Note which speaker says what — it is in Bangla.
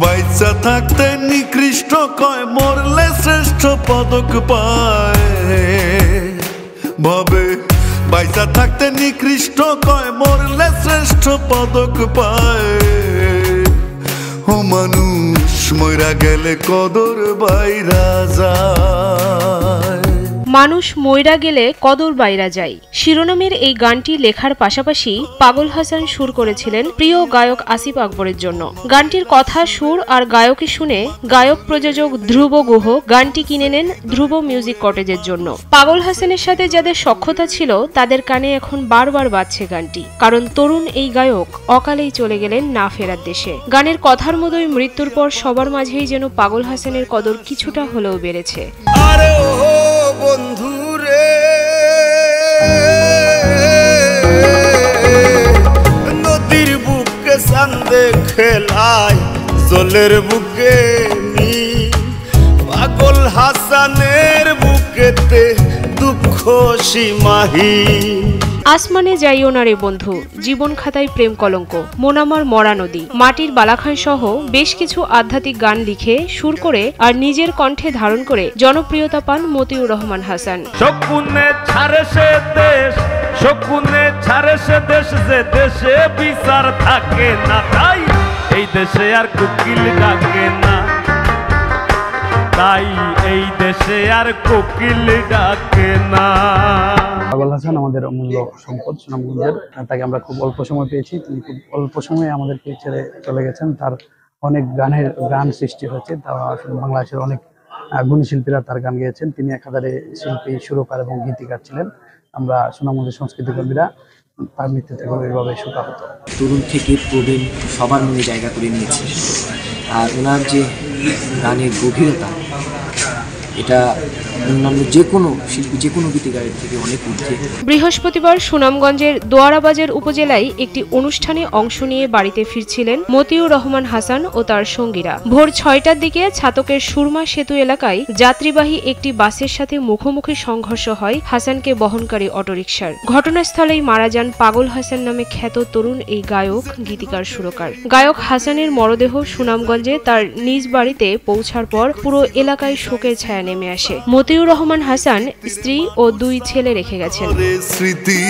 Speaker 1: বাইচা থাকতে নিকৃষ্ট কয়, মরলে শ্রেষ্ঠ পদক পায়। ভাবে বাইচা থাকতে নিকৃষ্ট কয়, মরলে শ্রেষ্ঠ পদক পায়। ও মানুষ মইরা গেলে কদর বাইরা যায়।
Speaker 2: মানুষ মইরা গেলে কদর বাইরা যায় শিরোনামের এই গানটি লেখার পাশাপাশি পাগল হাসান সুর করেছিলেন প্রিয় গায়ক আসিফ আকবরের জন্য। গানটির কথা, সুর আর গায়কী শুনে গায়ক প্রযোজক ধ্রুব গুহ গানটি কিনে নেন ধ্রুব মিউজিক কটেজের জন্য। পাগল হাসানের সাথে যাদের সখ্যতা ছিল তাদের কানে এখন বারবার বাজছে গানটি, কারণ তরুণ এই গায়ক অকালেই চলে গেলেন না ফেরার দেশে। গানের কথার মতোই মৃত্যুর পর সবার মাঝেই যেন পাগল হাসানের কদর কিছুটা হলেও বেড়েছে।
Speaker 3: বন্ধুরে নদীর বুকে চাঁদে খেলায়, জলের বুকে পাগল হাসানের বুকেতে দুঃখ সীমাহীন।
Speaker 2: আসমানে যাইও না রে বন্ধু, জীবন খাতায় প্রেম কলঙ্ক, মোনামার মরা নদী, মাটির বালাখান সহ বেশ কিছু আধ্যাত্মিক গান লিখে সুর করে আর নিজের কণ্ঠে ধারণ করে জনপ্রিয়তা পান মতিউর রহমান হাসান।
Speaker 4: শকুনে ছাড়ে সে দেশ, শকুনে ছাড়ে সে দেশ, যে দেশে বিচার থাকে না, তাই এই দেশে আর কোকিল ডাকে না, তাই এই দেশে আর কোকিল ডাকে না।
Speaker 5: পাগল হাসান আমাদের অমূল্য সম্পদ সুনামগঞ্জের, তাকে আমরা খুব অল্প সময় পেয়েছি। তিনি খুব অল্প সময়ে আমাদেরকে ছেড়ে চলে গেছেন। তার অনেক গান সৃষ্টি হয়েছে, তা বাংলাদেশের অনেক গুণী শিল্পীরা তার গান গেয়েছেন। তিনি একাধারে শিল্পী, সুরকার এবং গীতিকার ছিলেন। আমরা সুনামগঞ্জের সংস্কৃতি কর্মীরা তার মৃত্যুতে গভীরভাবে শোকাহত।
Speaker 6: তরুণ থেকে প্রবীণ সবার মনে জায়গা করে নিয়েছে, আর ওনার যে গানের গভীরতা, এটা অন্যান্য যে কোনো শিল্পী, যে কোনো গীতিকারের থেকে অনেক ঊর্ধ্বে।
Speaker 2: বৃহস্পতিবার সুনামগঞ্জের দোয়ারাবাজার উপজেলায় একটি অনুষ্ঠানে অংশ নিয়ে বাড়িতে ফিরছিলেন মতিউর রহমান হাসান ও তার সঙ্গীরা। ভোর 6টার দিকে ছাতকের সুরমা সেতু এলাকায় যাত্রীবাহী একটি বাসের সাথে মুখোমুখি সংঘর্ষ হয় হাসানকে বহনকারী অটোরিকশার। ঘটনাস্থলেই মারা যান পাগল হাসান নামে খ্যাত তরুণ এই গায়ক, গীতিকার, সুরকার। গায়ক হাসানের মরদেহ সুনামগঞ্জে তার নিজ বাড়িতে পৌঁছার পর পুরো এলাকায় শোকের ছায়া নেমে আসে। মতিউর রহমান হাসান স্ত্রী ও 2 ছেলে রেখে গেছেন।
Speaker 1: স্মৃতি